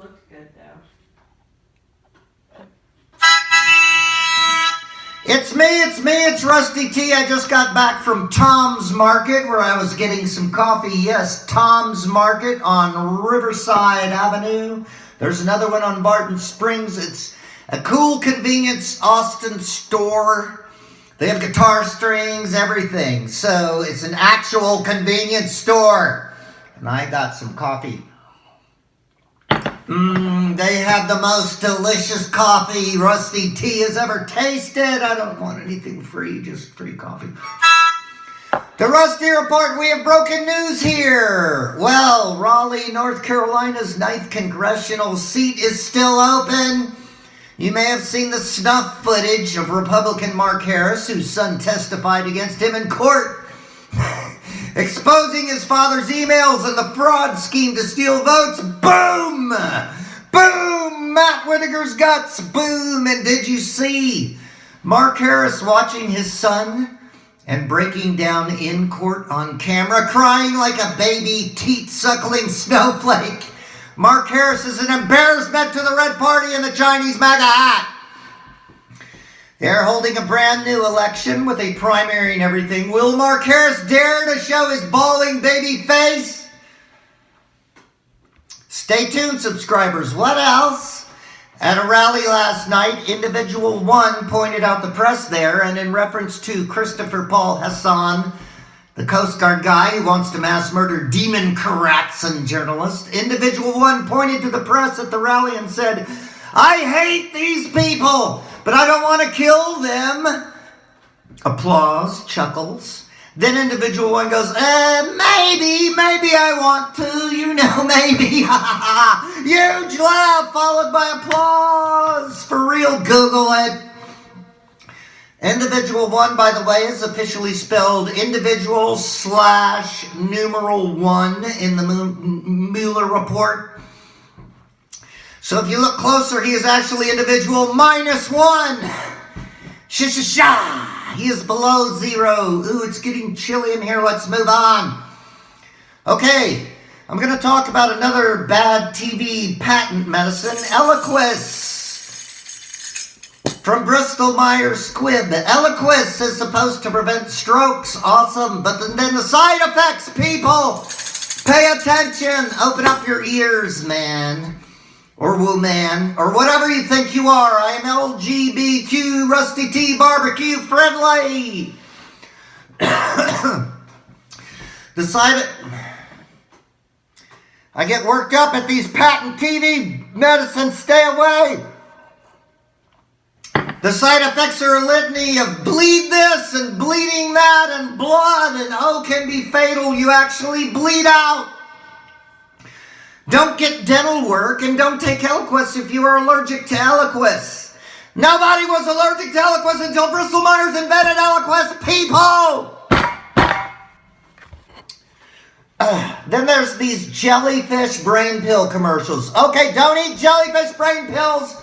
looks good though. It's Rusty T. I just got back from Thom's Market where I was getting some coffee. Yes, Thom's Market on Riverside Avenue. There's another one on Barton Springs. It's a cool convenience Austin store. They have guitar strings, everything. So it's an actual convenience store. And I got some coffee. They have the most delicious coffee Rusty T has ever tasted. I don't want anything free, just free coffee. The Rusty Report, we have broken news here. Well, Raleigh, North Carolina's 9th congressional seat is still open. You may have seen the snuff footage of Republican Mark Harris, whose son testified against him in court, exposing his father's emails and the fraud scheme to steal votes. Boom! Boom! Matt Whitaker's guts. Boom! And did you see Mark Harris watching his son and breaking down in court on camera, crying like a baby teat-suckling snowflake? Mark Harris is an embarrassment to the Red Party and the Chinese MAGA hat. They're holding a brand new election with a primary and everything. Will Mark Harris dare to show his bawling baby face? Stay tuned, subscribers. What else? At a rally last night, Individual 1 pointed out the press there, and in reference to Christopher Paul Hassan, the Coast Guard guy who wants to mass murder demon Karatsan journalist, Individual 1 pointed to the press at the rally and said, "I hate these people, but I don't want to kill them." Applause, chuckles. Then Individual 1 goes, maybe I want to, maybe. Huge laugh followed by applause. For real, Google it. Individual 1, by the way, is officially spelled individual/1 in the Mueller report. So if you look closer, he is actually individual -1. Sha-sha-sha. He is below 0. Ooh, it's getting chilly in here. Let's move on. Okay, I'm going to talk about another bad TV patent medicine, Eliquis. From Bristol-Meyers Squibb. Eliquis is supposed to prevent strokes. Awesome. But then the side effects, people. Pay attention. Open up your ears, man. Or woman. Or whatever you think you are. I am LGBTQ Rusty T barbecue friendly. I get worked up at these patent TV medicines. Stay away. The side effects are a litany of bleed this and bleeding that and blood and can be fatal. You actually bleed out. Don't get dental work and don't take Eliquis if you are allergic to Eliquis. Nobody was allergic to Eliquis until Bristol-Meyers invented Eliquis, people! Then there's these jellyfish brain pill commercials. Okay, don't eat jellyfish brain pills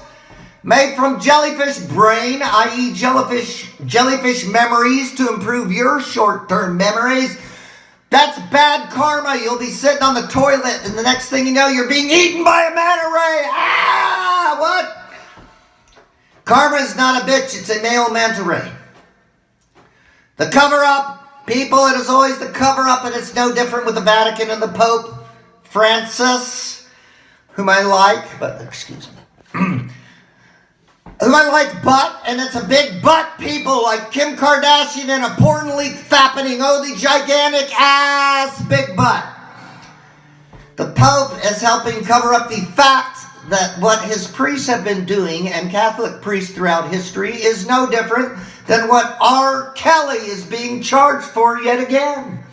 made from jellyfish brain, i.e. jellyfish memories to improve your short-term memories. That's bad karma. You'll be sitting on the toilet and the next thing you know, you're being eaten by a manta ray. What? Karma is not a bitch. It's a male manta ray. The cover-up. People, it is always the cover-up, and it's no different with the Vatican and the Pope Francis, whom I like, but, excuse me, whom I like butt, and it's a big butt, people, like Kim Kardashian and a porn leak fappening. Oh, the gigantic ass big butt. The Pope is helping cover up the fact that what his priests have been doing, and Catholic priests throughout history, is no different than what R. Kelly is being charged for yet again.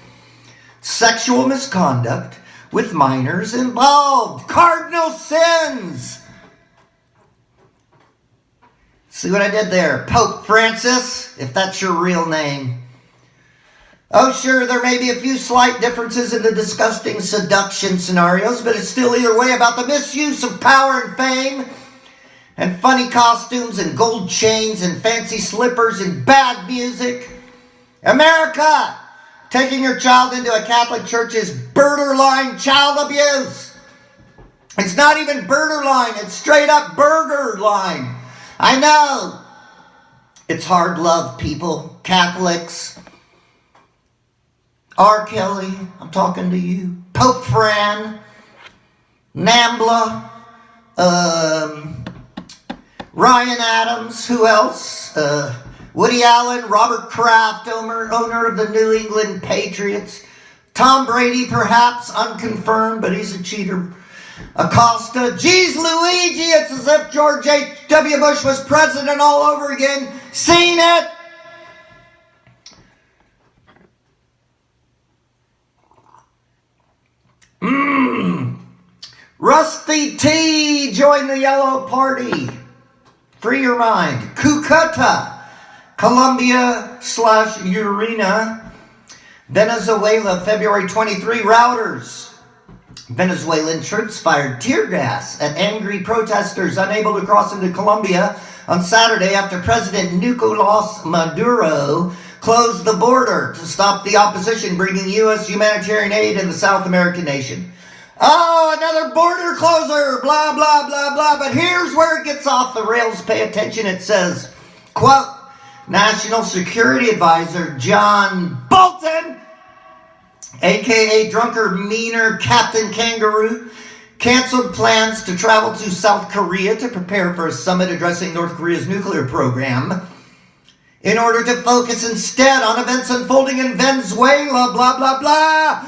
Sexual misconduct with minors involved. Cardinal sins. See what I did there? Pope Francis, if that's your real name. Oh, sure, there may be a few slight differences in the disgusting seduction scenarios, but it's still either way about the misuse of power and fame, and funny costumes, and gold chains, and fancy slippers, and bad music. America! Taking your child into a Catholic church is borderline child abuse. It's not even burger line. It's straight up burger line. I know. It's hard love, people. Catholics. R. Kelly, I'm talking to you. Pope Fran. Nambla. Ryan Adams. Who else? Woody Allen. Robert Kraft, owner of the New England Patriots. Tom Brady, perhaps. Unconfirmed, but he's a cheater. Acosta. Geez Luigi, it's as if George H.W. Bush was president all over again. Seen it? Rusty T, join the yellow party. Free your mind. Cucuta, Colombia/Urena. Venezuela, February 23, routers. Venezuelan troops fired tear gas at angry protesters unable to cross into Colombia on Saturday after President Nicolas Maduro closed the border to stop the opposition bringing U.S. humanitarian aid in the South American nation. Oh, another border closer, blah, blah, blah, blah. But here's where it gets off the rails. Pay attention. It says, quote, National Security Advisor John Bolton, a.k.a. drunker, meaner Captain Kangaroo, canceled plans to travel to South Korea to prepare for a summit addressing North Korea's nuclear program in order to focus instead on events unfolding in Venezuela, blah, blah, blah,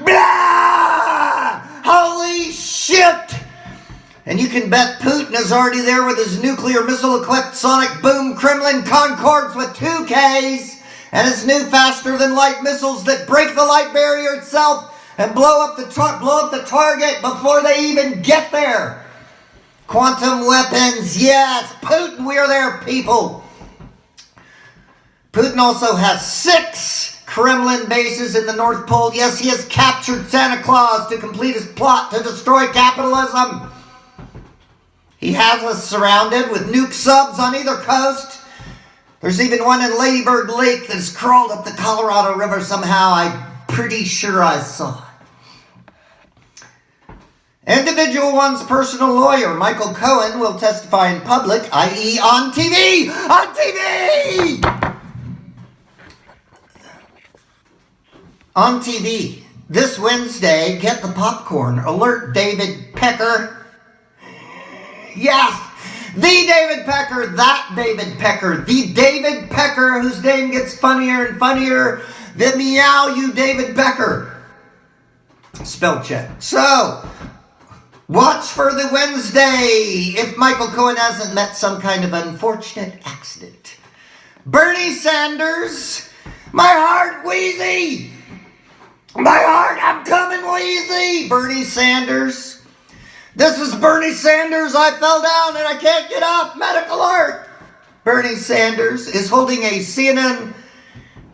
blah! Holy shit! And you can bet Putin is already there with his nuclear missile-equipped sonic boom Kremlin Concords with 2 Ks and his new faster-than-light missiles that break the light barrier itself and blow up the target before they even get there. Quantum weapons, yes. Putin, we are there, people. Putin also has 6 Kremlin bases in the North Pole. Yes, he has captured Santa Claus to complete his plot to destroy capitalism. He has us surrounded with nuke subs on either coast. There's even one in Ladybird Lake that's crawled up the Colorado River somehow. I'm pretty sure I saw it. Individual One's personal lawyer, Michael Cohen, will testify in public, i.e. on TV. On TV! On TV. This Wednesday, get the popcorn. Alert David Pecker. Yes! The David Pecker, that David Pecker, the David Pecker whose name gets funnier and funnier, the meow you David Pecker. Spell check. So, watch for the Wednesday if Michael Cohen hasn't met some kind of unfortunate accident. Bernie Sanders, my heart wheezy. My heart, I'm coming wheezy. Bernie Sanders. This is Bernie Sanders. I fell down and I can't get up. Medical alert. Bernie Sanders is holding a CNN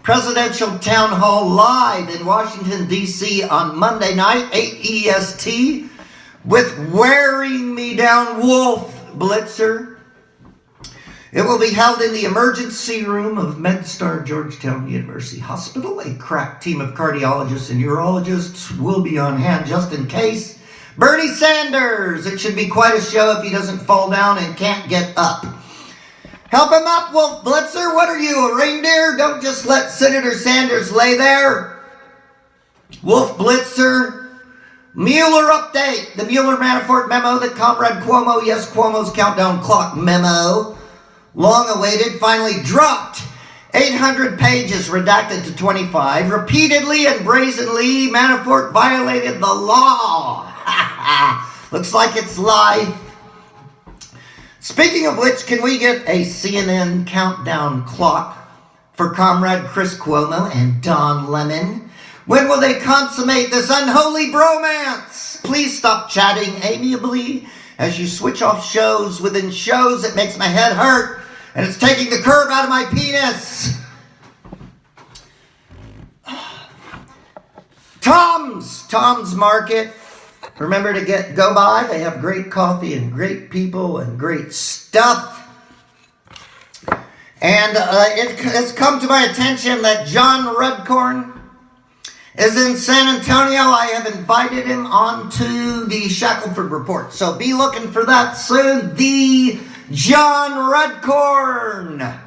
presidential town hall live in Washington, D.C. on Monday night, 8 EST, with Wearing Me Down Wolf Blitzer. It will be held in the emergency room of MedStar Georgetown University Hospital. A crack team of cardiologists and urologists will be on hand just in case. Bernie Sanders. It should be quite a show if he doesn't fall down and can't get up. Help him up, Wolf Blitzer. What are you, a reindeer? Don't just let Senator Sanders lay there. Wolf Blitzer. Mueller update. The Mueller Manafort memo that Comrade Cuomo, yes, Cuomo's countdown clock memo, long awaited, finally dropped. 800 pages redacted to 25. Repeatedly and brazenly, Manafort violated the law. Looks like it's live. Speaking of which, can we get a CNN countdown clock for Comrade Chris Cuomo and Don Lemon? When will they consummate this unholy bromance? Please stop chatting amiably as you switch off shows within shows. It makes my head hurt, and it's taking the curve out of my penis. Thom's Market. Remember to go by. They have great coffee and great people and great stuff. And it has come to my attention that John Rudcorn is in San Antonio. I have invited him onto the Shackelford Report. So be looking for that soon. The John Redcorn.